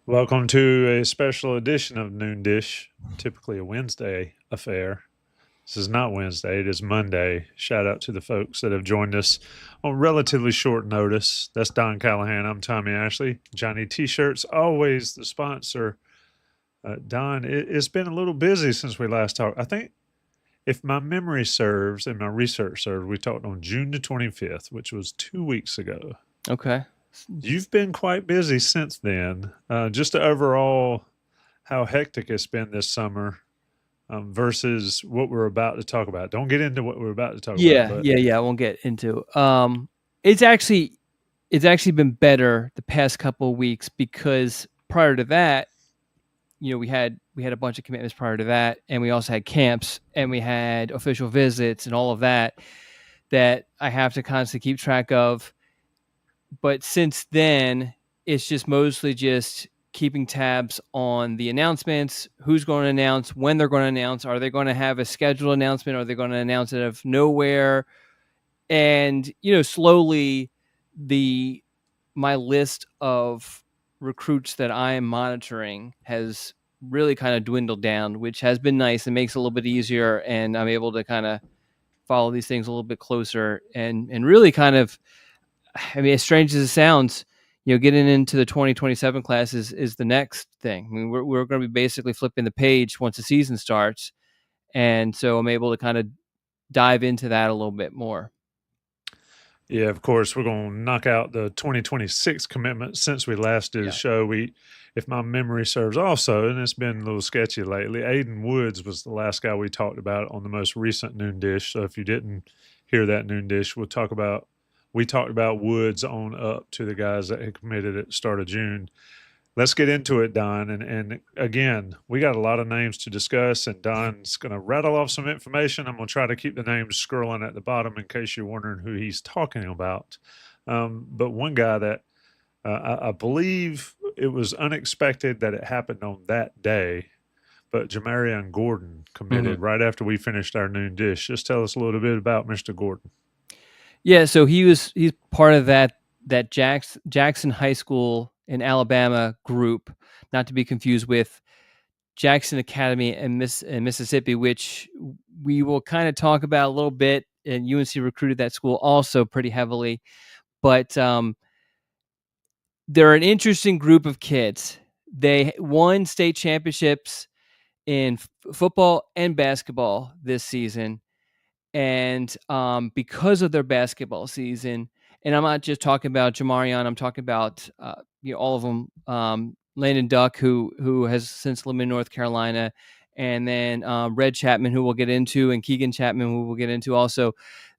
Welcome to a special edition of Noon Dish, typically a Wednesday affair. This is not Wednesday, it is Monday. Shout out to the folks that have joined us on relatively short notice. That's Don Callahan. I'm Tommy Ashley. Johnny T-shirts, always the sponsor. Don, it's been a little busy since we last talked. I think if my memory serves and my research serves, we talked on June the 25th, which was 2 weeks ago. Okay. You've been quite busy since then. Just overall, how hectic it's been this summer versus what we're about to talk about. Don't get into what we're about to talk about. But Yeah. I won't get into. It's actually been better the past couple of weeks because prior to that, we had a bunch of commitments prior to that, and we also had camps and we had official visits and all of that I have to constantly keep track of. But since then, it's just mostly just keeping tabs on the announcements, who's going to announce, when they're going to announce, are they going to have a scheduled announcement, are they going to announce it out of nowhere? And, slowly my list of recruits that I am monitoring has really kind of dwindled down, which has been nice. It makes it a little bit easier, and I'm able to kind of follow these things a little bit closer and really kind of, I mean, as strange as it sounds, getting into the 2027 class is the next thing. I mean, we're going to be basically flipping the page once the season starts. And so I'm able to kind of dive into that a little bit more. yeah, of course, we're going to knock out the 2026 commitment. Since we last did a show, if my memory serves also, and it's been a little sketchy lately, Aiden Woods was the last guy we talked about on the most recent Noon Dish. So if you didn't hear that Noon Dish, we talked about Woods on up to the guys that had committed at the start of June. Let's get into it, Don. And again, we got a lot of names to discuss, and Don's going to rattle off some information. I'm going to try to keep the names scrolling at the bottom in case you're wondering who he's talking about. But one guy that I believe it was unexpected that it happened on that day, but Jamarion Gordon committed right after we finished our Noon Dish. Just tell us a little bit about Mr. Gordon. Yeah, so he's part of that Jackson High School in Alabama group, not to be confused with Jackson Academy in Mississippi, which we will kind of talk about a little bit. And UNC recruited that school also pretty heavily, but they're an interesting group of kids. They won state championships in football and basketball this season. And because of their basketball season, and I'm not just talking about Jamarion, I'm talking about all of them. Landon Duck, who has since lived in North Carolina, and then Red Chapman, who we'll get into, and Keegan Chapman, who we'll get into also.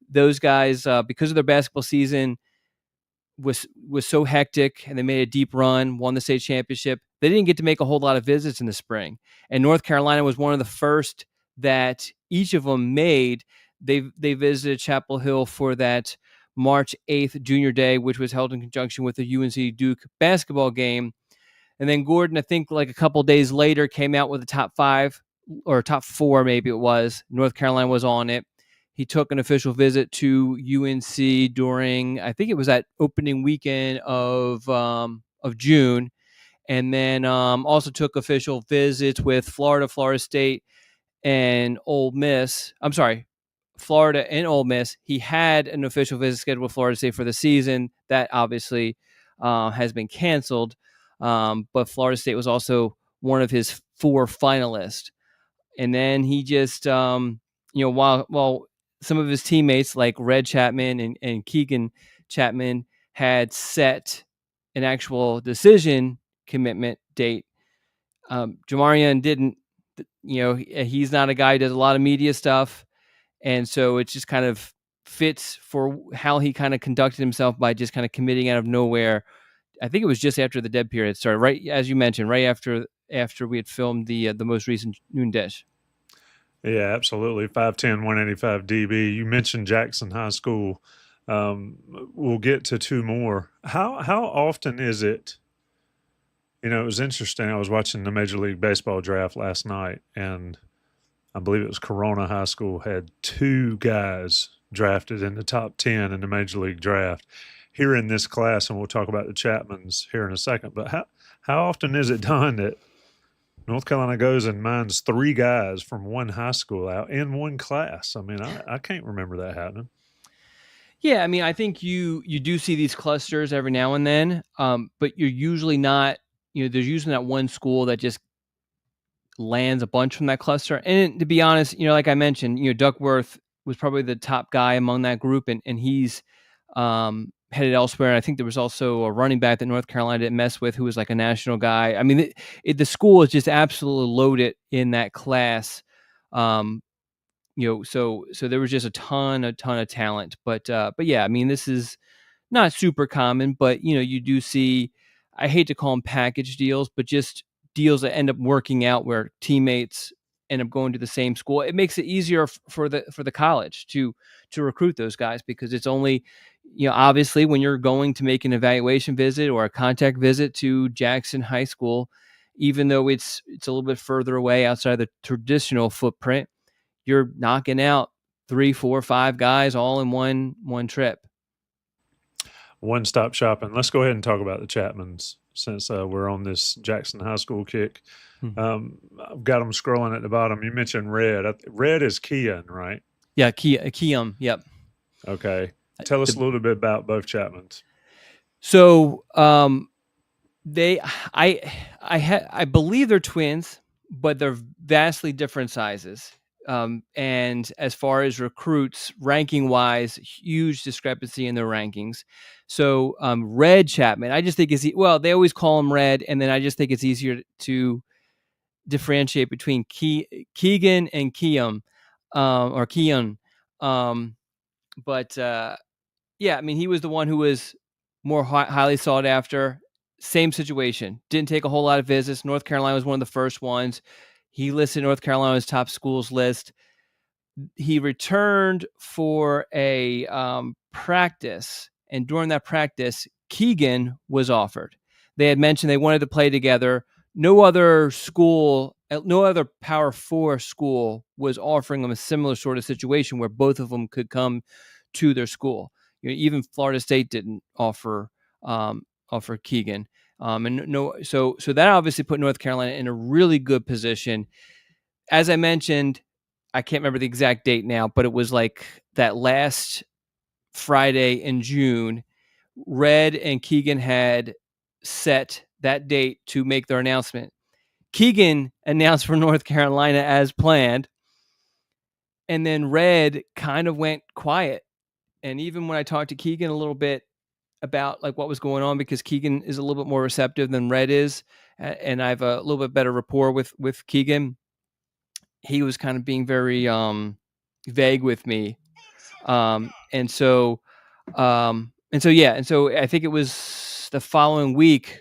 Those guys, because of their basketball season, was so hectic, and they made a deep run, won the state championship. They didn't get to make a whole lot of visits in the spring, and North Carolina was one of the first that each of them made. They visited Chapel Hill for that March 8th Junior Day, which was held in conjunction with the UNC Duke basketball game. And then Gordon, I think like a couple days later, came out with a top 5 or top 4, maybe it was. North Carolina was on it. He took an official visit to UNC during, I think it was that opening weekend of June, and then also took official visits with Florida State, and Ole Miss. I'm sorry, Florida and Ole Miss. He had an official visit scheduled with Florida State for the season. That obviously has been canceled, but Florida State was also one of his 4 finalists. And then he just, while some of his teammates like Red Chapman and Keegan Chapman had set an actual decision commitment date, Jamarion didn't. He's not a guy who does a lot of media stuff, and so it just kind of fits for how he kind of conducted himself by just kind of committing out of nowhere. I think it was just after the dead period started, right, as you mentioned, right after we had filmed the most recent Noon Dish. Yeah, absolutely. 5'10", 185 DB. You mentioned Jackson High School. We'll get to 2 more. How often is it? It was interesting. I was watching the Major League Baseball draft last night, and I believe it was Corona High School had 2 guys drafted in the top 10 in the Major League draft. Here in this class, and we'll talk about the Chapmans here in a second, but How often is it done that North Carolina goes and mines 3 guys from one high school out in one class? I mean, I can't remember that happening. Yeah, I mean, I think you do see these clusters every now and then, but you're usually not. There's usually not one school that just lands a bunch from that cluster. And to be honest, like I mentioned, Duckworth was probably the top guy among that group, and he's headed elsewhere. And I think there was also a running back that North Carolina didn't mess with, who was like a national guy. I mean, the school is just absolutely loaded in that class. So there was just a ton of talent. But yeah, I mean, this is not super common, but you do see, I hate to call them package deals, but just deals that end up working out where teammates end up going to the same school. It makes it easier for the college to recruit those guys, because it's only, obviously when you're going to make an evaluation visit or a contact visit to Jackson High School, even though it's a little bit further away outside the traditional footprint, you're knocking out 3, 4, 5 guys all in one trip. One-stop shopping. Let's go ahead and talk about the Chapmans since we're on this Jackson High School kick. I've got them scrolling at the bottom. You mentioned Red. Red is Keon, right? Yeah, Keon. Yep. Okay. Tell us a little bit about both Chapmans. So I believe they're twins, but they're vastly different sizes. And as far as recruits, ranking wise, huge discrepancy in their rankings. So Red Chapman, I just think they always call him Red, and then I just think it's easier to differentiate between Keegan and Keon, or Keon. But yeah, I mean, he was the one who was more highly sought after. Same situation. Didn't take a whole lot of visits. North Carolina was one of the first ones. He listed North Carolina's top schools list. He returned for a practice, and during that practice, Keegan was offered. They had mentioned they wanted to play together. No other school, no other Power 4 school was offering them a similar sort of situation where both of them could come to their school. Even Florida State didn't offer Keegan, so that obviously put North Carolina in a really good position. As I mentioned, I can't remember the exact date now, but it was like that last Friday in June. Red and Keegan had set that date to make their announcement. Keegan announced for North Carolina as planned, and then Red kind of went quiet. And even when I talked to Keegan a little bit about like what was going on, because Keegan is a little bit more receptive than Red is, and I have a little bit better rapport with Keegan, he was kind of being very vague with me. And so I think it was the following week,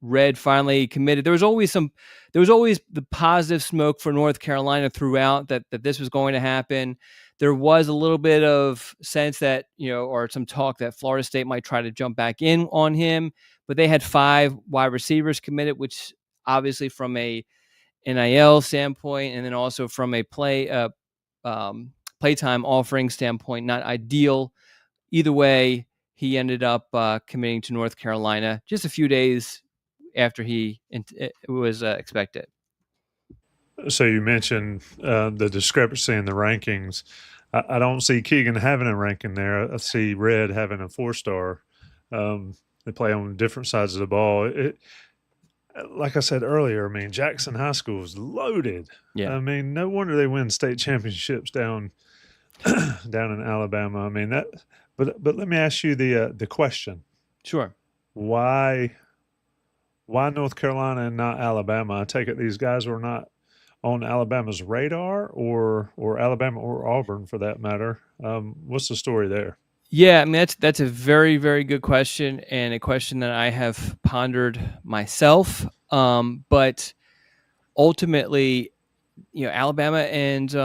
Red finally committed. There was always the positive smoke for North Carolina throughout that this was going to happen. There was a little bit of sense that, or some talk that Florida State might try to jump back in on him, but they had 5 wide receivers committed, which obviously from a NIL standpoint, and then also from a playtime offering standpoint, not ideal. Either way, he ended up committing to North Carolina just a few days after it was expected. So you mentioned the discrepancy in the rankings. I don't see Keegan having a ranking there. I see Red having a 4-star. They play on different sides of the ball. Like I said earlier, I mean, Jackson High School is loaded. Yeah. I mean, no wonder they win state championships down in Alabama. I mean that. But let me ask you the question. Sure. Why North Carolina and not Alabama? I take it these guys were not on Alabama's radar, or Alabama or Auburn for that matter. What's the story there? Yeah, I mean, that's a very, very good question, and a question that I have pondered myself. But ultimately, Alabama and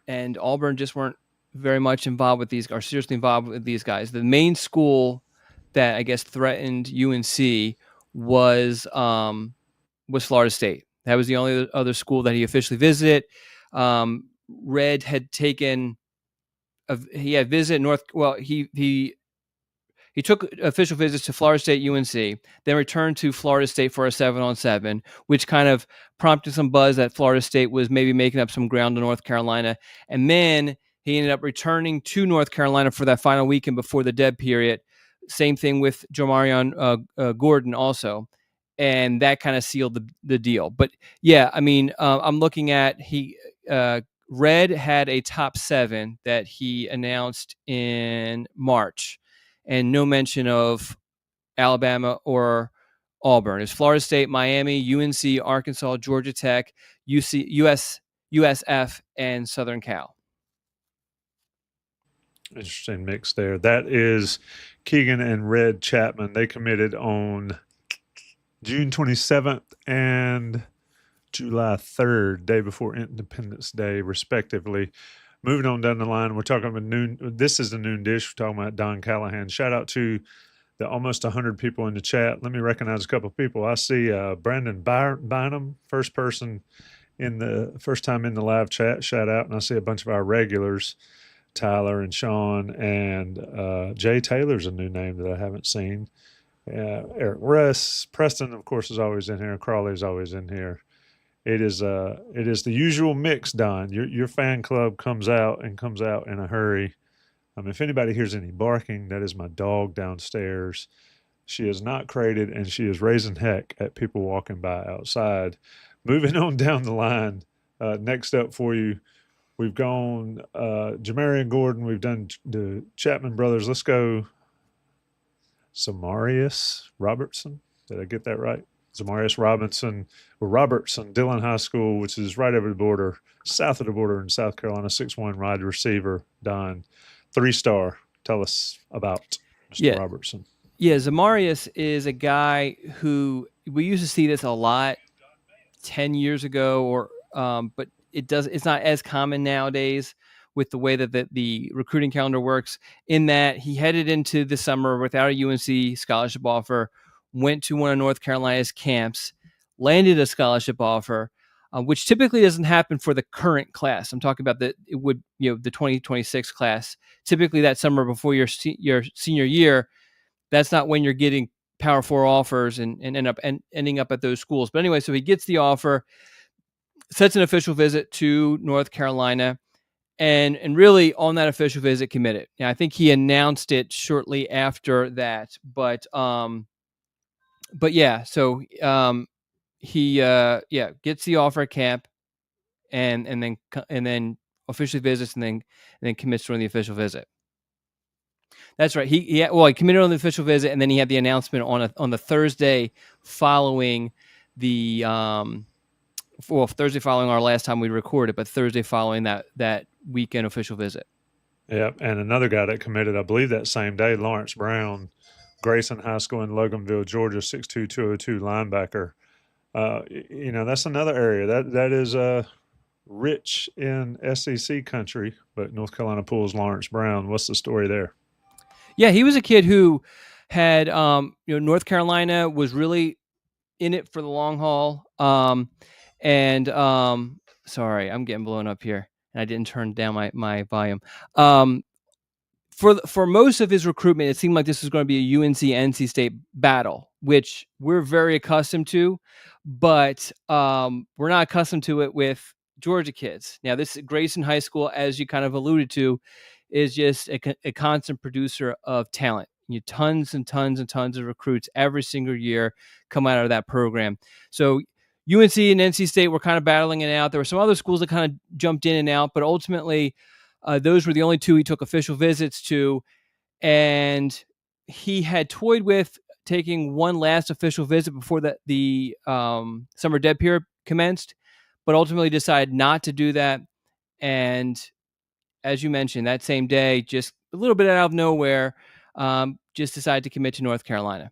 Auburn just weren't very much involved with these, or seriously involved with these guys. The main school that I guess threatened UNC was Florida State. That was the only other school that he officially visited. Red had taken he had visited North. Well, he He took official visits to Florida State, UNC, then returned to Florida State for a 7-on-7, which kind of prompted some buzz that Florida State was maybe making up some ground to North Carolina. And then he ended up returning to North Carolina for that final weekend before the dead period. Same thing with Jamarion Gordon also. And that kind of sealed the deal. But yeah, I mean, I'm looking at Red had a top 7 that he announced in March, and no mention of Alabama or Auburn. It's Florida State, Miami, UNC, Arkansas, Georgia Tech, USF, and Southern Cal. Interesting mix there. That is Keegan and Red Chapman. They committed on June 27th and July 3rd, day before Independence Day, respectively. Moving on down the line, we're talking about noon. This is the noon dish. We're talking about Don Callahan. Shout out to the almost 100 people in the chat. Let me recognize a couple of people. I see Brandon Bynum, first time in the live chat. Shout out. And I see a bunch of our regulars, Tyler and Sean, and Jay Taylor's a new name that I haven't seen. Eric Russ, Preston, of course, is always in here. Crawley's always in here. It is the usual mix, Don. Your fan club comes out in a hurry. If anybody hears any barking, that is my dog downstairs. She is not crated, and she is raising heck at people walking by outside. Moving on down the line, next up for you, we've gone Jamarion Gordon. We've done the Chapman brothers. Let's go Robertson. Did I get that right? Robertson, Dillon High School, which is right over the border, south of the border in South Carolina, 6'1" wide receiver, Don. 3-star. Tell us about Mr. Robertson. Yeah, Zamarius is a guy who we used to see this a lot 10 years ago, but it's not as common nowadays with the way that the recruiting calendar works, in that he headed into the summer without a UNC scholarship offer, went to one of North Carolina's camps, landed a scholarship offer, which typically doesn't happen for the current class. I'm talking about the 2026 class. Typically that summer before your senior year, that's not when you're getting Power 4 offers and ending up at those schools. But anyway, so he gets the offer, sets an official visit to North Carolina, and really on that official visit committed. Now, I think he announced it shortly after that, but yeah, so he gets the offer at camp, and then officially visits, and then commits during the official visit. That's right. He committed on the official visit, and then he had the announcement on the Thursday following the Thursday following our last time we recorded, but Thursday following that weekend official visit. Yep, and another guy that committed, I believe, that same day, Lawrence Brown, Grayson High School in Loganville, Georgia, 6'2", 202 linebacker. That's another area that is rich in SEC country, but North Carolina pulls Lawrence Brown. What's the story there? Yeah, he was a kid who had, North Carolina was really in it for the long haul. Sorry, I'm getting blown up here, and I didn't turn down my volume. For most of his recruitment, it seemed like this was going to be a UNC-NC State battle, which we're very accustomed to, but we're not accustomed to it with Georgia kids. Now, this Grayson High School, as you kind of alluded to, is just a constant producer of talent. Tons and tons and tons of recruits every single year come out of that program. So UNC and NC State were kind of battling it out. There were some other schools that kind of jumped in and out, but ultimately those were the only two he took official visits to. And he had toyed with taking one last official visit before the summer dead period commenced, but ultimately decided not to do that. And as you mentioned, that same day, just a little bit out of nowhere, just decided to commit to North Carolina.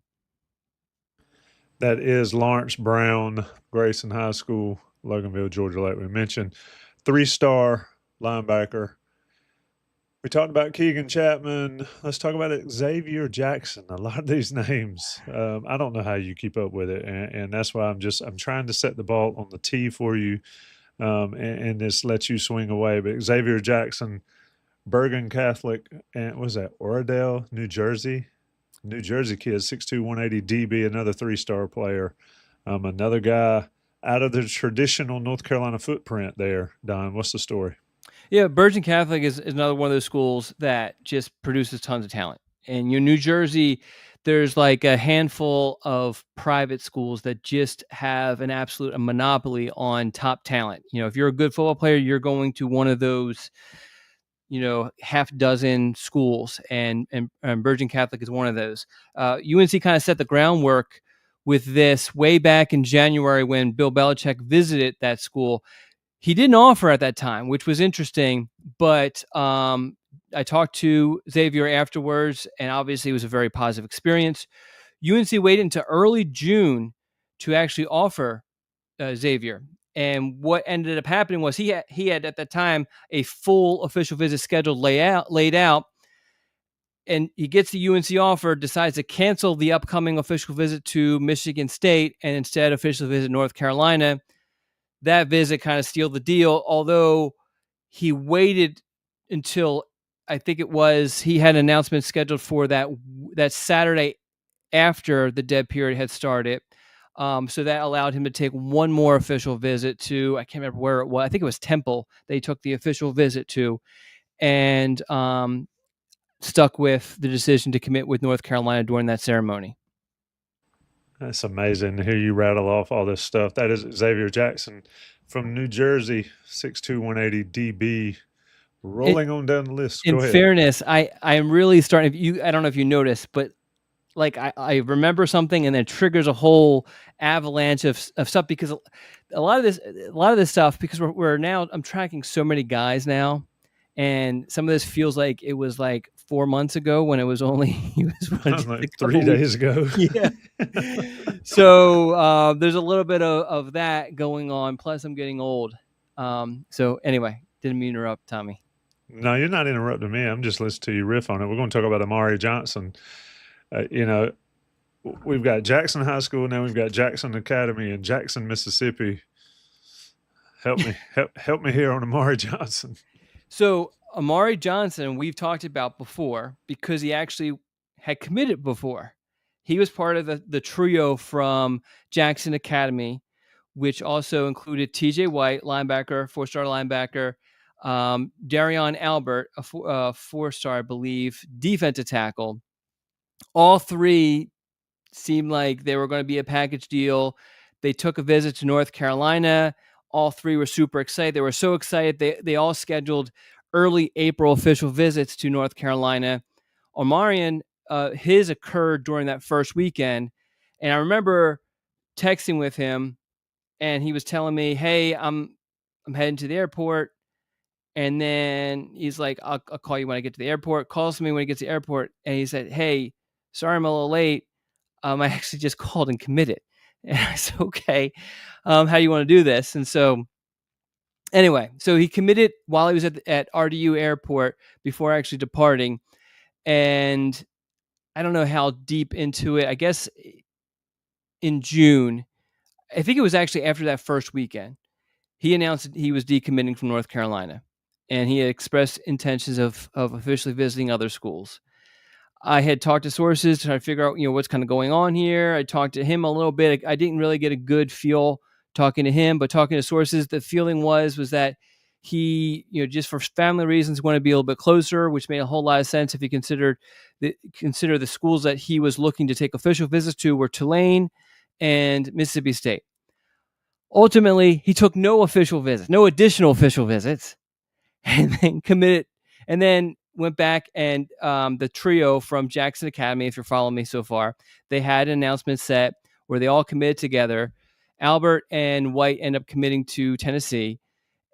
That is Lawrence Brown, Grayson High School, Loganville, Georgia, like we mentioned. 3-star linebacker. We talked about Keegan Chapman. Let's talk about Xavier Jackson. A lot of these names, I don't know how you keep up with it, and that's why I'm trying to set the ball on the tee for you, and this lets you swing away. But Xavier Jackson, Bergen Catholic, and was that Oradell, New Jersey? New Jersey kid, 6'2", 180 DB, another 3-star player. Another guy out of the traditional North Carolina footprint there. Don, what's the story? Yeah, Bergen Catholic is another one of those schools that just produces tons of talent. And New Jersey, there's like a handful of private schools that just have an absolute monopoly on top talent. If you're a good football player, you're going to one of those, half dozen schools, and Bergen Catholic is one of those. UNC kind of set the groundwork with this way back in January when Bill Belichick visited that school. He didn't offer at that time, which was interesting, but I talked to Xavier afterwards, and obviously it was a very positive experience. UNC waited until early June to actually offer Xavier. And what ended up happening was he had at that time a full official visit schedule laid out, and he gets the UNC offer, decides to cancel the upcoming official visit to Michigan State and instead officially visit North Carolina. That visit kind of sealed the deal, although he waited until I think it was he had an announcement scheduled for that Saturday after the dead period had started. So that allowed him to take one more official visit to, I can't remember where it was. I think it was Temple. They took the official visit to, and stuck with the decision to commit with North Carolina during that ceremony. That's amazing to hear you rattle off all this stuff. That is Xavier Jackson from New Jersey, 6'2", 180 DB, rolling on down the list. Go ahead. In fairness, I am really starting. I don't know if you noticed, but like I remember something and then it triggers a whole avalanche of stuff, because a lot of this stuff, because we're now, I'm tracking so many guys now, and some of this feels like it was like 4 months ago when it was only like 3 days ago. Yeah. So there's a little bit of that going on. Plus, I'm getting old. So anyway, didn't mean to interrupt, Tommy. No, you're not interrupting me. I'm just listening to you riff on it. We're going to talk about Amari Johnson. We've got Jackson High School, now we've got Jackson Academy in Jackson, Mississippi. Help me here on Amari Johnson. So Amari Johnson, we've talked about before because he actually had committed before. He was part of the trio from Jackson Academy, which also included TJ White, linebacker, 4-star linebacker, Darion Albert, a 4-star, I believe, defensive tackle. All three seemed like they were going to be a package deal. They took a visit to North Carolina. All three were super excited. They were so excited. They all scheduled early April official visits to North Carolina. Jamarion, his occurred during that first weekend. And I remember texting with him, and he was telling me, hey, I'm heading to the airport. And then he's like, I'll call you when I get to the airport. Calls me when he gets to the airport. And he said, hey, sorry I'm a little late. I actually just called and committed. And I said, okay, how do you want to do this? And so anyway, so he committed while he was at RDU airport before actually departing. And I don't know how deep into it, I guess in June, I think it was actually after that first weekend, he announced that he was decommitting from North Carolina. And he had expressed intentions of officially visiting other schools. I had talked to sources to try to figure out, what's kind of going on here. I talked to him a little bit. I didn't really get a good feel talking to him, but talking to sources, the feeling was that he, just for family reasons, wanted to be a little bit closer, which made a whole lot of sense if you consider the schools that he was looking to take official visits to were Tulane and Mississippi State. Ultimately, he took no additional official visits, and then committed, and then went back, and the trio from Jackson Academy, if you're following me so far, they had an announcement set where they all committed together. Albert and White end up committing to Tennessee,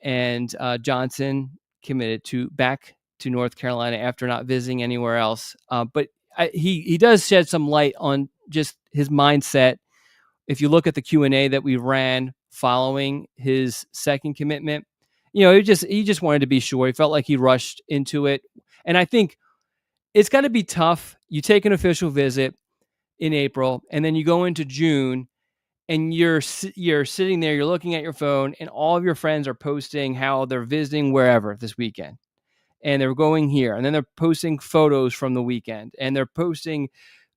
and Johnson committed back to North Carolina after not visiting anywhere else. But he does shed some light on just his mindset. If you look at the Q&A that we ran following his second commitment, he just wanted to be sure. He felt like he rushed into it. And I think it's got to be tough. You take an official visit in April, and then you go into June, and you're sitting there, you're looking at your phone, and all of your friends are posting how they're visiting wherever this weekend. And they're going here, and then they're posting photos from the weekend, and they're posting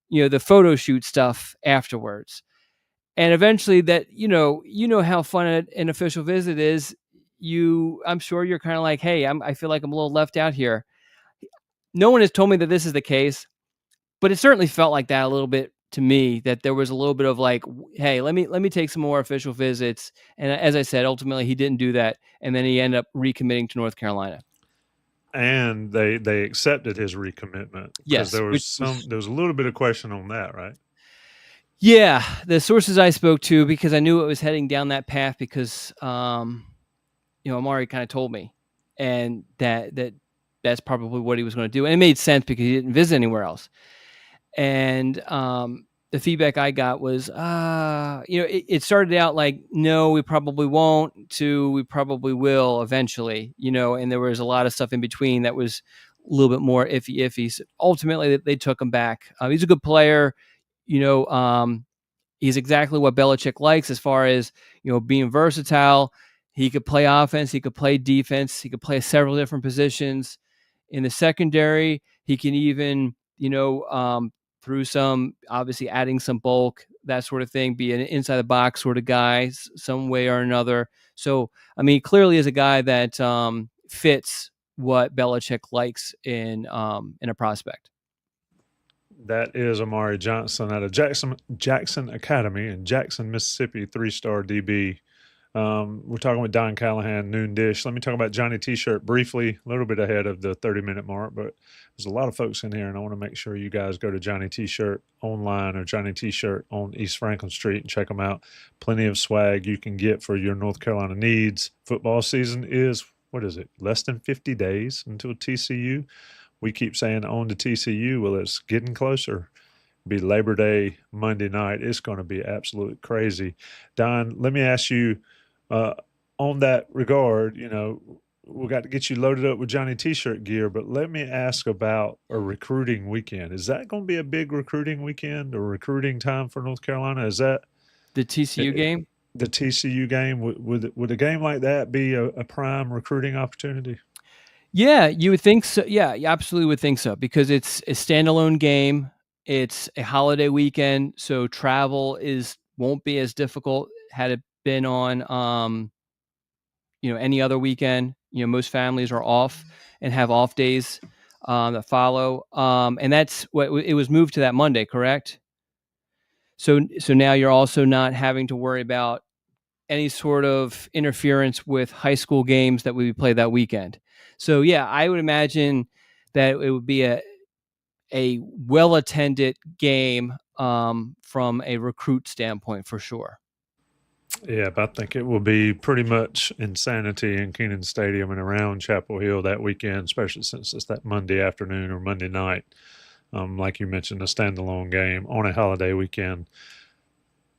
the photo shoot stuff afterwards. And eventually that, how fun an official visit is. I'm sure you're kind of like, hey, I feel like I'm a little left out here. No one has told me that this is the case, but it certainly felt like that a little bit to me, that there was a little bit of like, hey, let me take some more official visits. And as I said, ultimately he didn't do that. And then he ended up recommitting to North Carolina. And they accepted his recommitment. Yes. There was a little bit of question on that, right? Yeah. The sources I spoke to, because I knew it was heading down that path, because, Amari kind of told me, and that's probably what he was going to do. And it made sense because he didn't visit anywhere else. And the feedback I got was, it started out like, no, we probably won't, to we probably will eventually, and there was a lot of stuff in between that was a little bit more iffy. So ultimately, they took him back. He's a good player. He's exactly what Belichick likes as far as, being versatile. He could play offense. He could play defense. He could play several different positions. In the secondary, he can even, through some, obviously adding some bulk, that sort of thing, be an inside the box sort of guy some way or another. So, clearly is a guy that fits what Belichick likes in a prospect. That is Amari Johnson out of Jackson Academy in Jackson, Mississippi, 3-star DB. We're talking with Don Callahan, Noon Dish. Let me talk about Johnny T-Shirt briefly, a little bit ahead of the 30-minute mark, but there's a lot of folks in here, and I want to make sure you guys go to Johnny T-Shirt online or Johnny T-Shirt on East Franklin Street and check them out. Plenty of swag you can get for your North Carolina needs. Football season is, less than 50 days until TCU. We keep saying on to TCU. Well, it's getting closer. It'll be Labor Day Monday night. It's going to be absolutely crazy. Don, let me ask you, on that regard, we got to get you loaded up with Johnny T-shirt gear, but let me ask about a recruiting weekend. Is that going to be a big recruiting weekend or recruiting time for North Carolina? Is that the TCU game? The TCU game, would a game like that be a prime recruiting opportunity? Yeah, you would think so. Yeah, you absolutely would think so, because it's a standalone game. It's a holiday weekend, so travel won't be as difficult had it been on any other weekend. Most families are off and have off days that follow, and that's what it was moved to, that Monday, correct? So now you're also not having to worry about any sort of interference with high school games that would be played that weekend. So yeah, I would imagine that it would be a well-attended game from a recruit standpoint, for sure. Yeah, but I think it will be pretty much insanity in Kenan Stadium and around Chapel Hill that weekend, especially since it's that Monday afternoon or Monday night. Like you mentioned, a standalone game on a holiday weekend.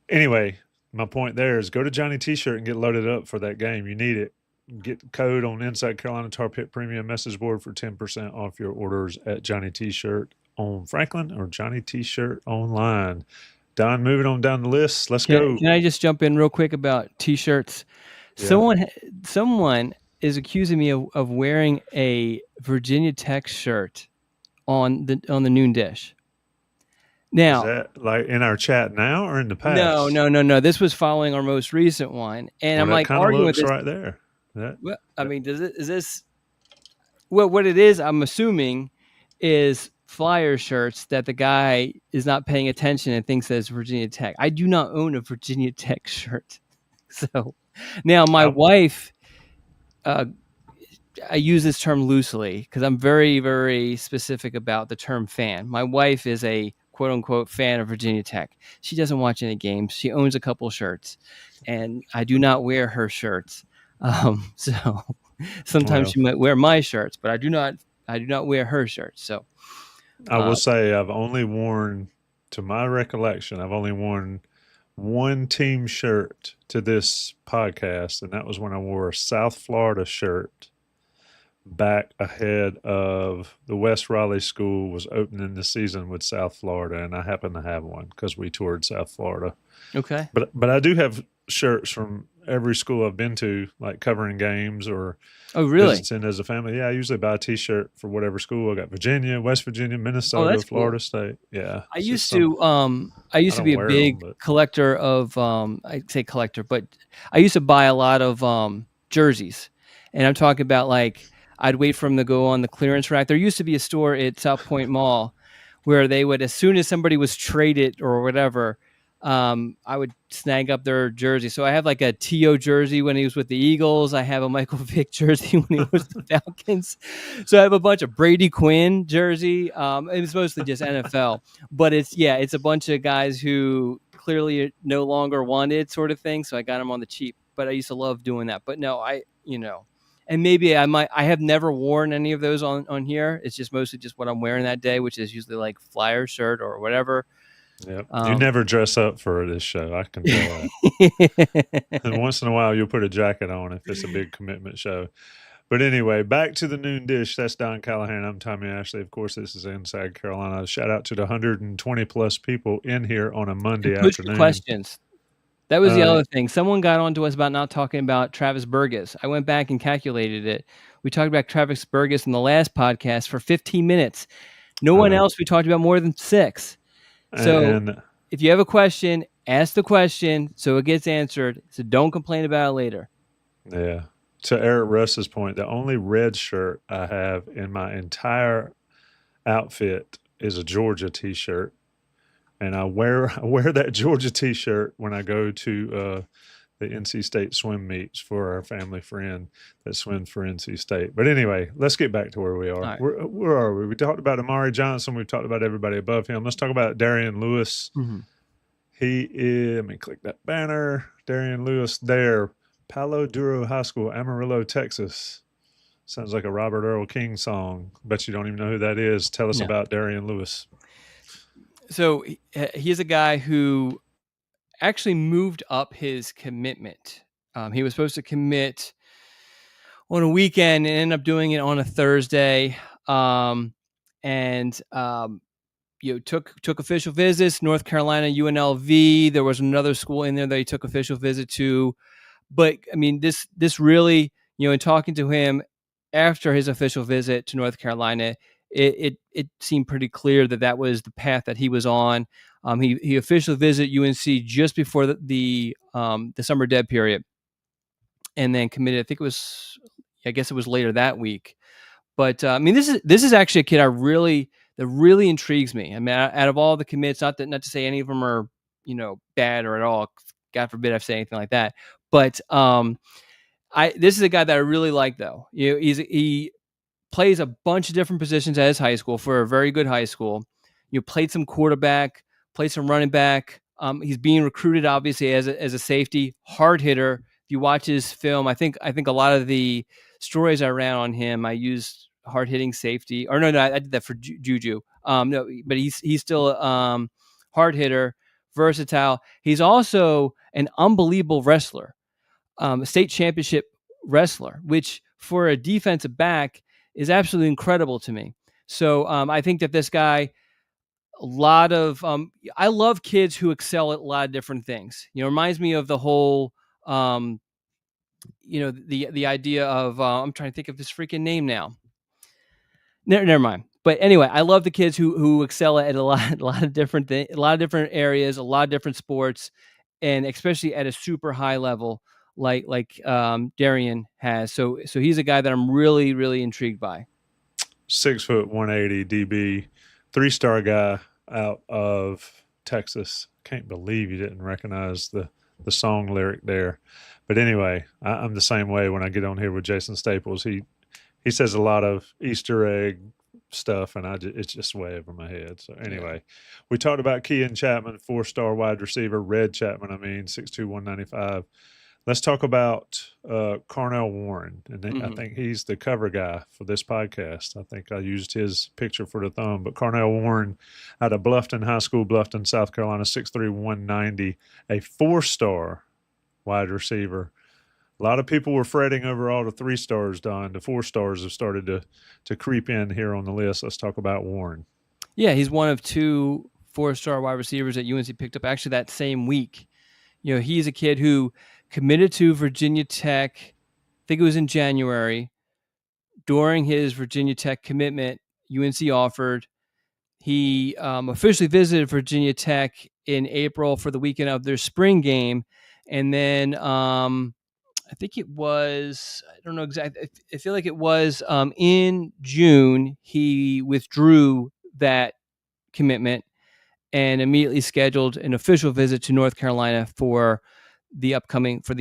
Anyway, my point there is go to Johnny T-shirt and get loaded up for that game. You need it. Get the code on Inside Carolina Tar Pit Premium message board for 10% off your orders at Johnny T-shirt on Franklin or Johnny T-shirt online. Don, moving on down the list. Let's go. Can I just jump in real quick about T-shirts? Yeah. Someone is accusing me of wearing a Virginia Tech shirt on the Noon Dish. Now, is that like in our chat now or in the past? No. This was following our most recent one, and I'm like arguing with this right there. Well, I mean, is this? Well, what it is, I'm assuming, is flyer shirts that the guy is not paying attention and thinks that it's Virginia Tech. I do not own a Virginia Tech shirt. So now my wife, I use this term loosely because I'm very, very specific about the term fan. My wife is a quote unquote fan of Virginia Tech. She doesn't watch any games. She owns a couple shirts, and I do not wear her shirts. So sometimes she might wear my shirts, but I do not wear her shirts. So I will say I've only worn, to my recollection, I've only worn one team shirt to this podcast, and that was when I wore a South Florida shirt back ahead of the West Raleigh School was opening the season with South Florida, and I happened to have one because we toured South Florida. Okay. But I do have shirts from every school I've been to, like covering games or Oh, really? visiting as a family. Yeah, I usually buy a T-shirt for whatever school. I got Virginia, West Virginia, Oh, Minnesota, that's cool. Florida State. Yeah, I it's just used some. to I I used to don't be a wear them, big but collector of I say collector, but I used to buy a lot of jerseys. And I'm talking about like I'd wait for them to go on the clearance rack. There used to be a store at South Point Mall where they would, as soon as somebody was traded or whatever, I would snag up their jersey. So I have like a T.O. jersey when he was with the Eagles. I have a Michael Vick jersey when he was with the Falcons. So I have a bunch of Brady Quinn jersey. It's mostly just NFL, but it's a bunch of guys who clearly no longer wanted sort of thing. So I got them on the cheap, but I used to love doing that. But no, and maybe I have never worn any of those on here. It's just mostly just what I'm wearing that day, which is usually like flyer shirt or whatever. yeah, you never dress up for this show. I can tell that. And once in a while, you'll put a jacket on if it's a big commitment show. But anyway, back to the noon dish. That's Don Callahan. I'm Tommy Ashley. Of course, this is Inside Carolina. Shout out to the 120 plus people in here on a Monday Push the afternoon. questions. That was the other thing. Someone got on to us about not talking about Travis Burgess. I went back and calculated it. We talked about Travis Burgess in the last podcast for 15 minutes. No one else we talked about more than 6. So if you have a question, ask the question so it gets answered. So don't complain about it later. Yeah. To Eric Russ's point, the only red shirt I have in my entire outfit is a Georgia T-shirt. And I wear that Georgia T-shirt when I go to the NC State swim meets for our family friend that swims for NC State. But anyway, let's get back to where we are. Right. Where are we? We talked about Amari Johnson. We've talked about everybody above him. Let's talk about Darien Lewis. Mm-hmm. He is, let me click that banner. Darien Lewis there. Palo Duro High School, Amarillo, Texas. Sounds like a Robert Earl King song. Bet you don't even know who that is. Tell us about Darien Lewis. So he's a guy who actually moved up his commitment. He was supposed to commit on a weekend and ended up doing it on a Thursday. Took official visits. North Carolina, UNLV. There was another school in there that he took official visit to. But I mean, this really, in talking to him after his official visit to North Carolina, it seemed pretty clear that was the path that he was on. He officially visited UNC just before the summer dead period, and then committed. I guess it was later that week. But I mean, this is actually a kid that really intrigues me. I mean, out of all the commits, not to say any of them are bad or at all. God forbid I say anything like that. But this is a guy that I really like, though. He plays a bunch of different positions at his high school for a very good high school. Played some quarterback, played some running back. He's being recruited obviously as a safety, hard hitter. If you watch his film, I think a lot of the stories I ran on him, I used hard hitting safety. Or no, I did that for Juju. No, but he's still a hard hitter, versatile. He's also an unbelievable wrestler, a state championship wrestler, which for a defensive back is absolutely incredible to me. So I think that this guy, a lot of I love kids who excel at a lot of different things. Reminds me of the whole the idea of I'm trying to think of his freaking name now. Never mind. But anyway, I love the kids who excel at a lot of different things, a lot of different areas, a lot of different sports, and especially at a super high level like Darien has. So he's a guy that I'm really, really intrigued by. 6 foot 180 DB, 3-star guy out of Texas. Can't believe you didn't recognize the song lyric there. But anyway, I'm the same way when I get on here with Jason Staples. He says a lot of Easter egg stuff, and it's just way over my head. So anyway, we talked about Kean Chapman, 4-star wide receiver, Red Chapman, 6'2", 195. Let's talk about Carnell Warren, and I think he's the cover guy for this podcast. I think I used his picture for the thumb, but Carnell Warren out of Bluffton High School, Bluffton, South Carolina, 6'3", 190, a 4-star wide receiver. A lot of people were fretting over all the 3-stars, Don. The 4-stars have started to creep in here on the list. Let's talk about Warren. Yeah, he's one of 2 4-star wide receivers that UNC picked up actually that same week. He's a kid who committed to Virginia Tech. I think it was in January. During his Virginia Tech commitment, UNC offered. He officially visited Virginia Tech in April for the weekend of their spring game. And then I think it was, I don't know exactly, I feel like it was in June, he withdrew that commitment and immediately scheduled an official visit to North Carolina for the upcoming, for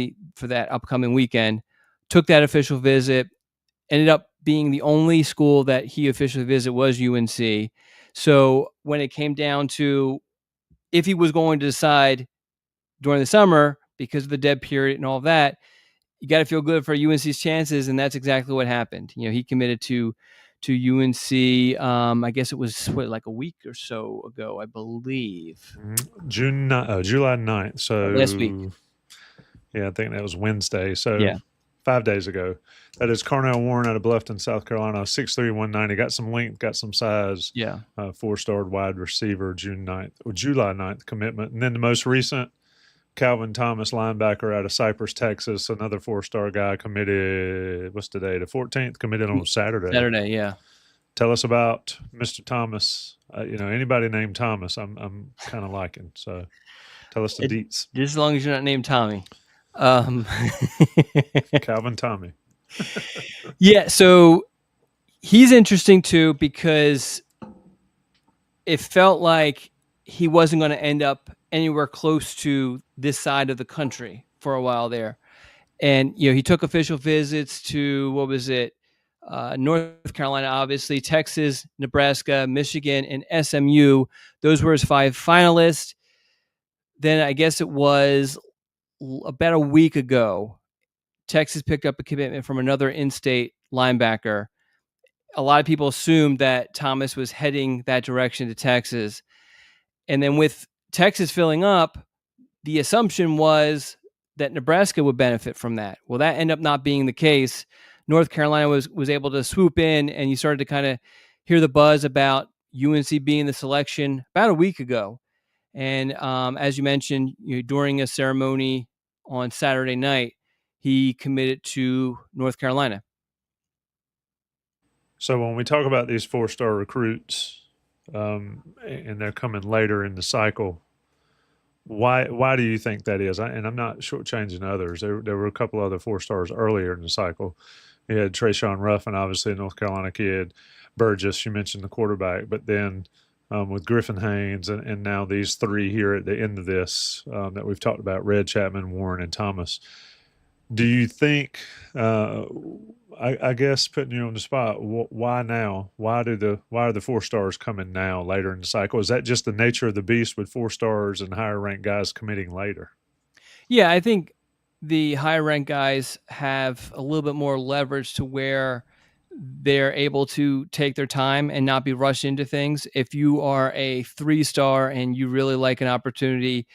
that upcoming weekend. Took that official visit, ended up being the only school that he officially visited was UNC. So when it came down to if he was going to decide during the summer, because of the dead period and all of that, you got to feel good for UNC's chances, and that's exactly what happened. He committed to UNC. I guess it was like a week or so ago, I believe. July 9th. So last week. Yeah, I think that was Wednesday. So yeah. 5 days ago. That is Carnell Warren out of Bluffton, South Carolina, 6'3", 190. Got some length, got some size. Yeah. 4-star wide receiver, July 9th commitment. And then the most recent, Calvin Thomas, linebacker out of Cypress, Texas, another 4-star guy committed. What's today? The 14th, committed on Saturday. Saturday, yeah. Tell us about Mr. Thomas. Anybody named Thomas, I'm kind of liking. So tell us the deets. Just as long as you're not named Tommy. Calvin Tommy. Yeah, so he's interesting too because it felt like he wasn't going to end up anywhere close to this side of the country for a while there. And, he took official visits to, North Carolina, obviously, Texas, Nebraska, Michigan, and SMU. Those were his 5 finalists. Then I guess it was about a week ago, Texas picked up a commitment from another in-state linebacker. A lot of people assumed that Thomas was heading that direction to Texas. And then with Texas filling up, the assumption was that Nebraska would benefit from that. Well, that ended up not being the case. North Carolina was able to swoop in, and you started to kind of hear the buzz about UNC being the selection about a week ago. And as you mentioned, during a ceremony on Saturday night, he committed to North Carolina. So when we talk about these 4-star recruits, and they're coming later in the cycle, why do you think that is? And I'm not shortchanging others. There were a couple other 4-stars earlier in the cycle. You had Trayshawn Ruffin, obviously a North Carolina kid. Burgess, you mentioned the quarterback, but then with Griffin Haynes and now these 3 here at the end of this that we've talked about, Red, Chapman, Warren, and Thomas. Do you think, I guess putting you on the spot, why now? Why are the 4-stars coming now later in the cycle? Is that just the nature of the beast with 4-stars and higher ranked guys committing later? Yeah, I think the higher ranked guys have a little bit more leverage to where they're able to take their time and not be rushed into things. If you are a 3-star and you really like an opportunity,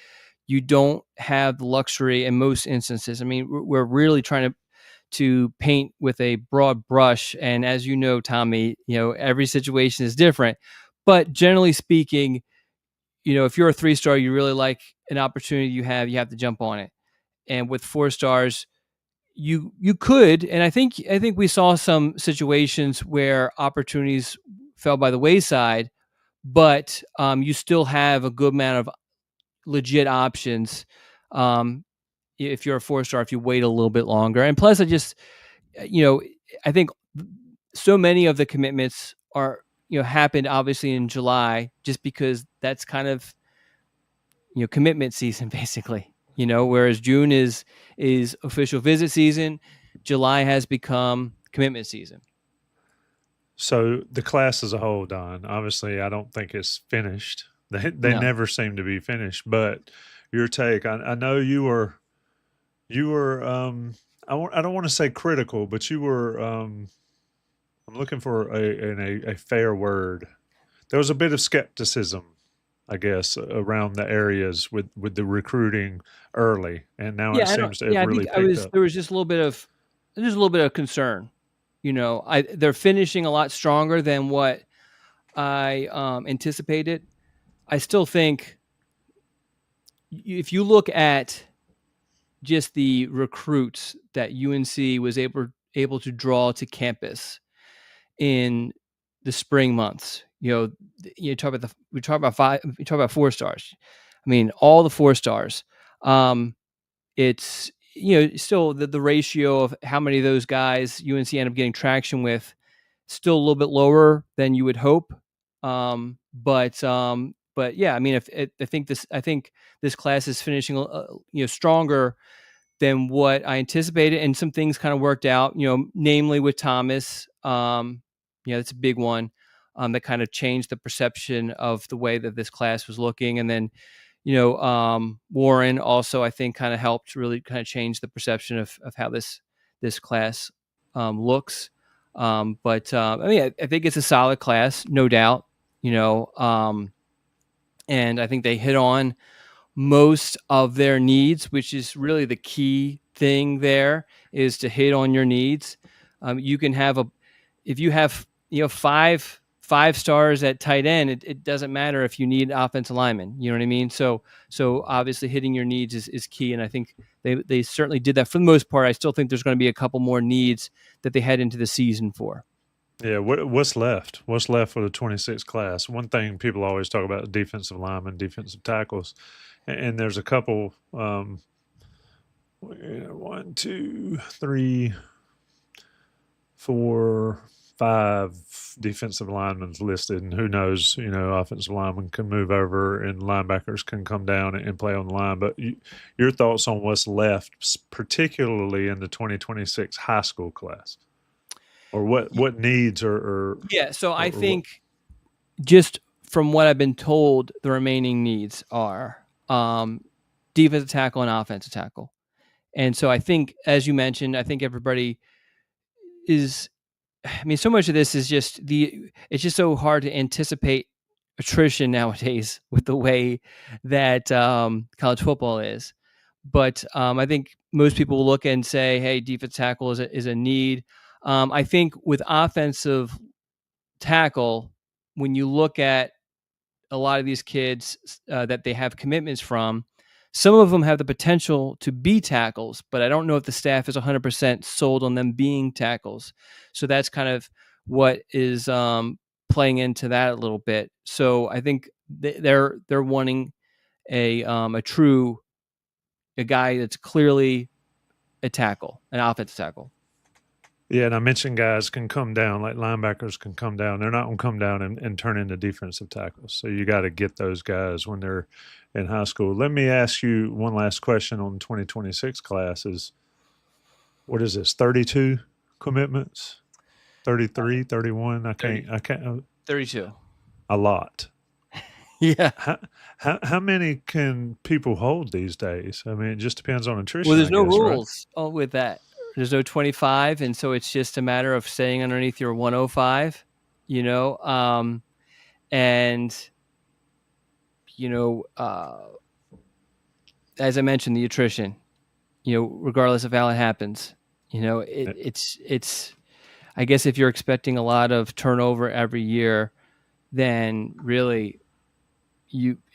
you don't have the luxury in most instances. I mean, we're really trying to paint with a broad brush. And as you know, Tommy, every situation is different. But generally speaking, if you're a 3-star, you really like an opportunity you have to jump on it. And with 4-stars, you could, and I think we saw some situations where opportunities fell by the wayside, but you still have a good amount of legit options if you're a 4-star, if you wait a little bit longer. And plus, I think so many of the commitments are happened obviously in July, just because that's kind of commitment season basically. Whereas June is official visit season, July has become commitment season. So the class as a whole, Don, obviously I don't think it's finished. They never seem to be finished. But your take, I know you were I don't want to say critical, but you were I'm looking for a fair word. There was a bit of skepticism, I guess, around the areas with the recruiting early, and now it seems to have really picked up. There was just a little bit of concern. They're finishing a lot stronger than what I anticipated. I still think if you look at just the recruits that UNC was able to draw to campus in the spring months. We talk about 4-stars. I mean, all the 4-stars. It's still the ratio of how many of those guys UNC end up getting traction with, still a little bit lower than you would hope. But yeah, I mean, I think this class is finishing stronger than what I anticipated, and some things kind of worked out. Namely with Thomas. That's a big one. That kind of changed the perception of the way that this class was looking, and then Warren also, I think, kind of helped really kind of change the perception of how this class looks. I mean, I think it's a solid class, no doubt. And I think they hit on most of their needs, which is really the key thing there, is to hit on your needs. You can have if you have five stars at tight end, it doesn't matter if you need offensive linemen. You know what I mean? So obviously hitting your needs is key, and I think they certainly did that for the most part. I still think there's going to be a couple more needs that they head into the season for. Yeah, what's left? What's left for the 26 class? One thing people always talk about is defensive linemen, defensive tackles, and there's a couple. 1, 2, 3, 4, 5 defensive linemen listed, and who knows? Offensive linemen can move over, and linebackers can come down and play on the line. But your thoughts on what's left, particularly in the 2026 high school class? Or what needs are yeah. So I think just from what I've been told, the remaining needs are defensive tackle and offensive tackle. And so I think, as you mentioned, I think everybody is. I mean, so much of this is just it's just so hard to anticipate attrition nowadays with the way that college football is. But I think most people will look and say, hey, defensive tackle is a need. I think with offensive tackle, when you look at a lot of these kids that they have commitments from, some of them have the potential to be tackles, but I don't know if the staff is 100% sold on them being tackles. So that's kind of what is playing into that a little bit. So I think they're wanting a guy that's clearly a tackle, an offensive tackle. Yeah, and I mentioned guys can come down, like linebackers can come down. They're not going to come down and turn into defensive tackles. So you got to get those guys when they're in high school. Let me ask you one last question on 2026 classes. What is this, 32 commitments? 33, 31? I can't. 32. A lot. Yeah. How many can people hold these days? I mean, it just depends on attrition. Well, there's no rules with that. There's no 25, and so it's just a matter of staying underneath your 105, and as I mentioned, the attrition, regardless of how it happens, it's. I guess if you're expecting a lot of turnover every year, then really,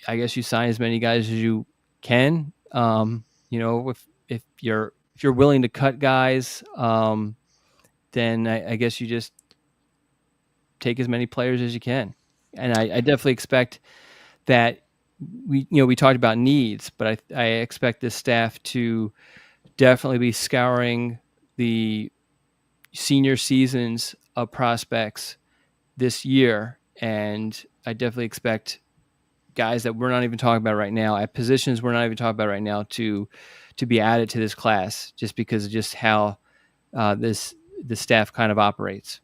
I guess you sign as many guys as you can. If you're willing to cut guys, then I guess you just take as many players as you can. And I definitely expect that we talked about needs, but I expect this staff to definitely be scouring the senior seasons of prospects this year. And I definitely expect guys that we're not even talking about right now, at positions we're not even talking about right now, to be added to this class, just because of just how the staff kind of operates.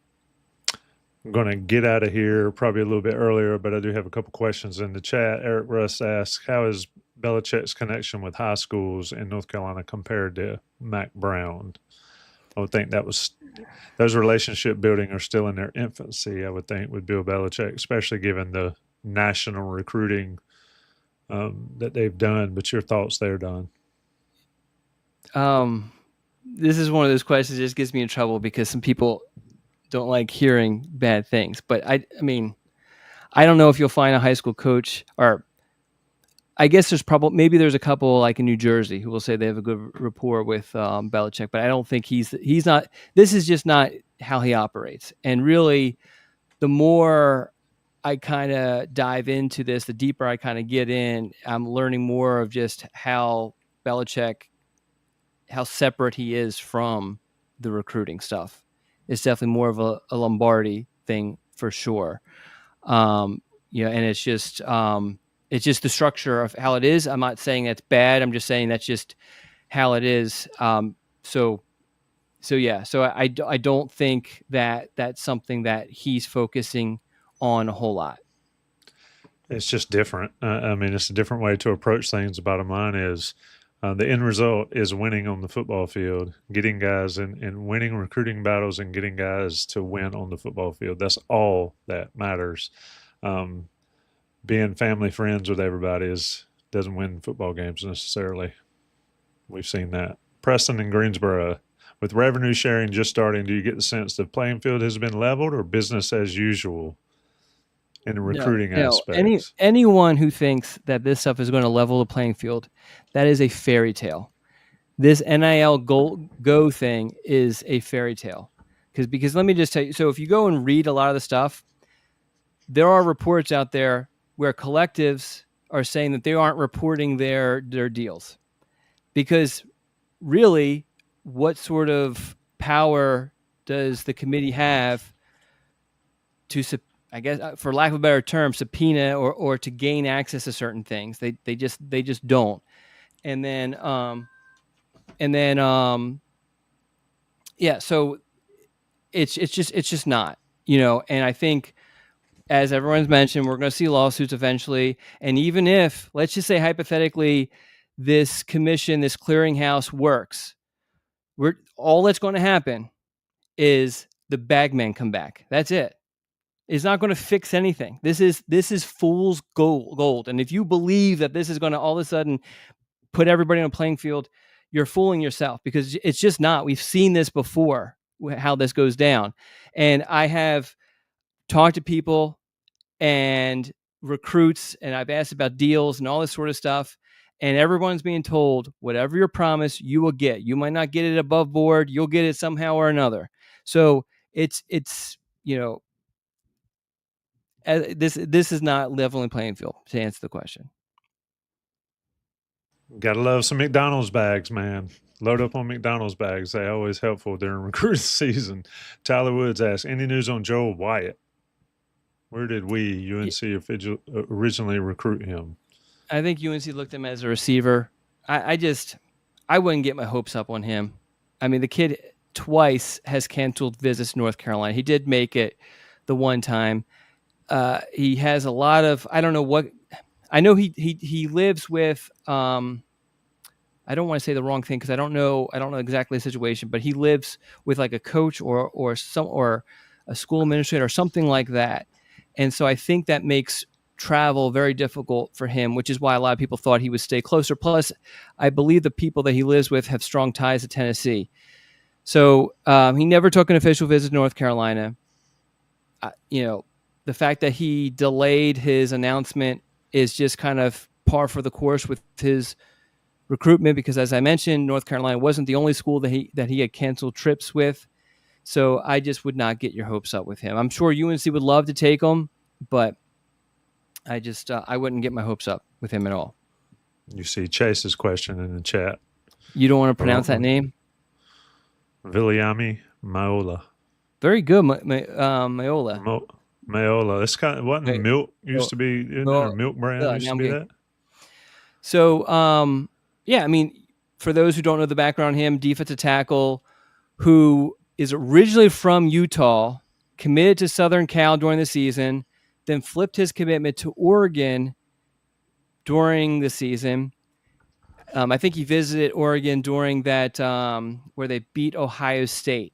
I'm going to get out of here probably a little bit earlier, but I do have a couple questions in the chat. Eric Russ asks, how is Belichick's connection with high schools in North Carolina compared to Mac Brown? I would think those relationship building are still in their infancy, I would think, with Bill Belichick, especially given the national recruiting that they've done. But your thoughts there, Don? This is one of those questions that just gets me in trouble because some people don't like hearing bad things. But I mean, I don't know if you'll find a high school coach, or I guess maybe there's a couple like in New Jersey who will say they have a good rapport with Belichick, but I don't think he's not. This is just not how he operates. And really, the more I kind of dive into this, the deeper I kind of get in, I'm learning more of just how Belichick, how separate he is from the recruiting stuff. It's definitely more of a Lombardi thing for sure. And it's just the structure of how it is. I'm not saying that's bad. I'm just saying that's just how it is. So I don't think that that's something that he's focusing on a whole lot. It's just different. I mean, it's a different way to approach things. The bottom line is the end result is winning on the football field, getting guys and winning recruiting battles and getting guys to win on the football field. That's all that matters. Being family friends with everybody doesn't win football games necessarily. We've seen that. Preston and Greensboro, with revenue sharing just starting, do you get the sense the playing field has been leveled or business as usual in the recruiting aspects? Anyone who thinks that this stuff is going to level the playing field, that is a fairy tale. This NIL go thing is a fairy tale. Because let me just tell you, so if you go and read a lot of the stuff, there are reports out there where collectives are saying that they aren't reporting their deals. Because really, what sort of power does the committee have to, I guess, for lack of a better term, subpoena or to gain access to certain things? They just don't. And then so it's just not, and I think, as everyone's mentioned, we're going to see lawsuits eventually. And even if, let's just say hypothetically, this commission, this clearinghouse works, all that's going to happen is the bagmen come back. That's it. It's not going to fix anything. This is fool's gold. And if you believe that this is going to all of a sudden put everybody on a playing field, you're fooling yourself, because it's just not. We've seen this before, how this goes down. And I have talked to people and recruits, and I've asked about deals and all this sort of stuff. And everyone's being told, whatever you're promised, you will get. You might not get it above board. You'll get it somehow or another. So it's this is not leveling playing field, to answer the question. Gotta love some McDonald's bags, man. Load up on McDonald's bags. They're always helpful during recruiting season. Tyler Woods asks, any news on Joel Wyatt? Where did UNC originally recruit him? I think UNC looked at him as a receiver. I wouldn't get my hopes up on him. I mean, the kid twice has canceled visits to North Carolina. He did make it the one time. He has a lot of, I don't know what, I know he lives with, I don't want to say the wrong thing because I don't know exactly the situation, but he lives with like a coach or a school administrator or something like that. And so I think that makes travel very difficult for him, which is why a lot of people thought he would stay closer. Plus, I believe the people that he lives with have strong ties to Tennessee. So he never took an official visit to North Carolina. The fact that he delayed his announcement is just kind of par for the course with his recruitment, because as I mentioned, North Carolina wasn't the only school that he had canceled trips with. So I just would not get your hopes up with him. I'm sure UNC would love to take him, but I just I wouldn't get my hopes up with him at all. You see Chase's question in the chat. You don't want to pronounce that name? Viliami Maiola. Very good, Maiola. Maiola. It's kind of what milk used to be. Milk brand used to be that. So, I mean, for those who don't know the background on him, defensive tackle who is originally from Utah, committed to Southern Cal during the season, then flipped his commitment to Oregon during the season. I think he visited Oregon during that where they beat Ohio State,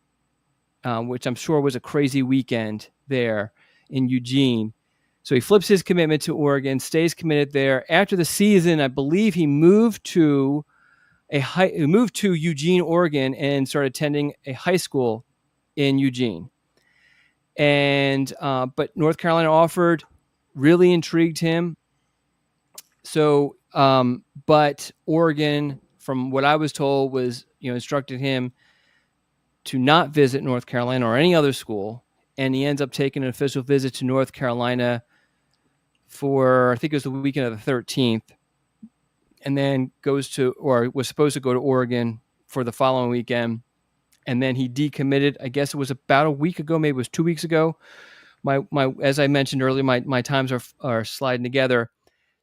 which I'm sure was a crazy weekend there in Eugene. So he flips his commitment to Oregon, stays committed there. After the season, I believe he moved to Eugene, Oregon, and started attending a high school in Eugene. And but North Carolina offered, really intrigued him. But Oregon, from what I was told, was instructed him to not visit North Carolina or any other school, and he ends up taking an official visit to North Carolina for, I think it was the weekend of the 13th, and then was supposed to go to Oregon for the following weekend, and then he decommitted. I guess it was about a week ago, maybe it was 2 weeks ago. My as I mentioned earlier, my times are sliding together.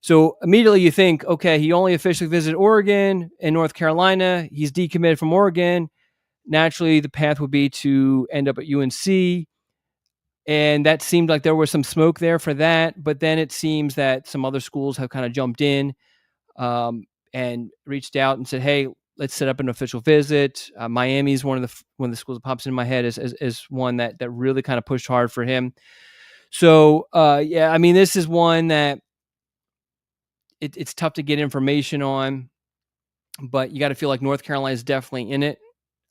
So immediately you think, okay, he only officially visited Oregon and North Carolina. He's decommitted from Oregon. Naturally, the path would be to end up at UNC. And that seemed like there was some smoke there for that. But then it seems that some other schools have kind of jumped in and reached out and said, hey, let's set up an official visit. Miami is one of the schools that pops in my head as one that really kind of pushed hard for him. So, this is one that it's tough to get information on, but you got to feel like North Carolina is definitely in it.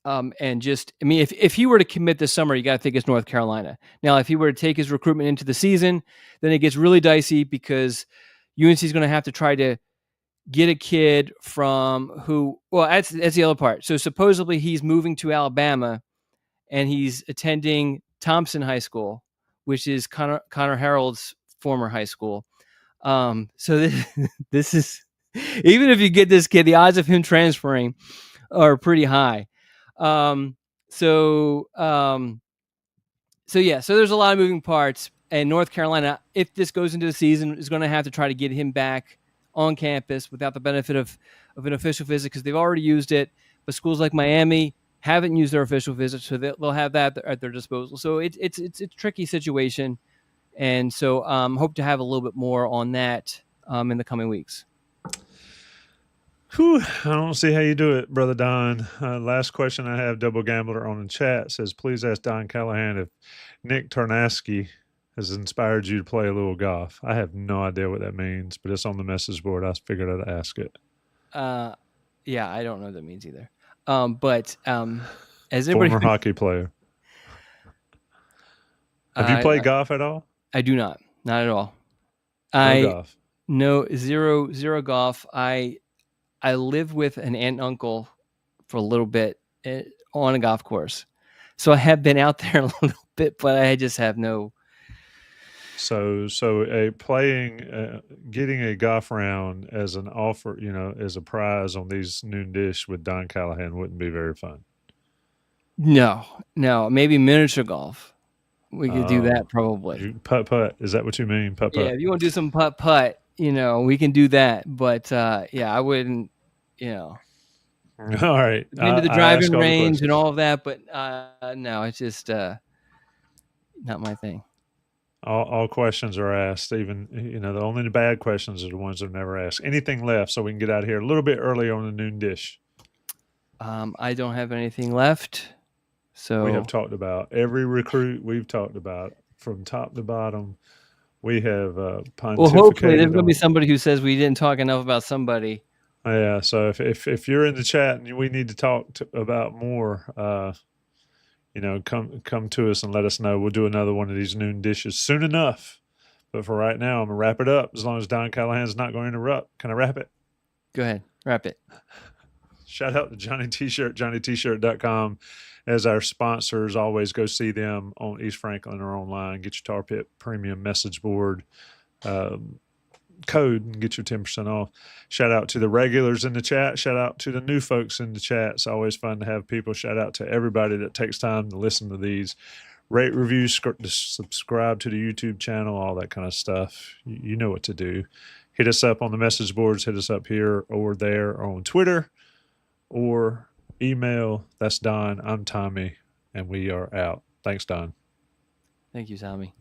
If he were to commit this summer, you got to think it's North Carolina. Now, if he were to take his recruitment into the season, then it gets really dicey because UNC is going to have to try to get a kid from who. Well, that's the other part. So supposedly he's moving to Alabama, and he's attending Thompson High School, which is Connor Harreld's former high school. So this is, even if you get this kid, the odds of him transferring are pretty high. So there's a lot of moving parts, and North Carolina, if this goes into the season, is going to have to try to get him back on campus without the benefit of an official visit, because they've already used it. But schools like Miami haven't used their official visit, so they'll have that at their disposal. So it's a tricky situation. And so hope to have a little bit more on that in the coming weeks. Whew, I don't see how you do it, Brother Don. Last question I have, Double Gambler on the chat says, please ask Don Callahan if Nick Tarnasky has inspired you to play a little golf. I have no idea what that means, but it's on the message board. I figured I'd ask it. Yeah, I don't know what that means either. As former hockey player. Have you played golf at all? I do not at all. Golf. No, zero golf. I lived with an aunt and uncle for a little bit on a golf course, so I have been out there a little bit, but I just have no. So getting a golf round as an offer, as a prize on these noon dish with Don Callahan wouldn't be very fun. No, maybe miniature golf. We could do that probably. Putt. Is that what you mean? Putt. Yeah, if you want to do some putt, we can do that. But I wouldn't. All right. Into the driving range and all of that, but no, it's just not my thing. All questions are asked. Even only the bad questions are the ones that are never asked. Anything left so we can get out of here a little bit early on the noon dish? I don't have anything left. So we have talked about every recruit. We've talked about from top to bottom. We have pontificated. Well, hopefully there's going to be somebody who says we didn't talk enough about somebody. Yeah. So if you're in the chat and we need to talk about more, come to us and let us know. We'll do another one of these noon dishes soon enough. But for right now, I'm gonna wrap it up. As long as Don Callahan's not going to interrupt. Can I wrap it? Go ahead, wrap it. Shout out to Johnny T-Shirt, JohnnyT-Shirt.com as our sponsors. Always go see them on East Franklin or online. Get your Tar Pit Premium message board code and get your 10% off. Shout out to the regulars in the chat. Shout out to the new folks in the chat. It's always fun to have people. Shout out to everybody that takes time to listen to these. Rate, review, subscribe to the YouTube channel, all that kind of stuff. You know what to do. Hit us up on the message boards. Hit us up here or there or on Twitter or email. That's Don. I'm Tommy, and we are out. Thanks, Don. Thank you, Tommy.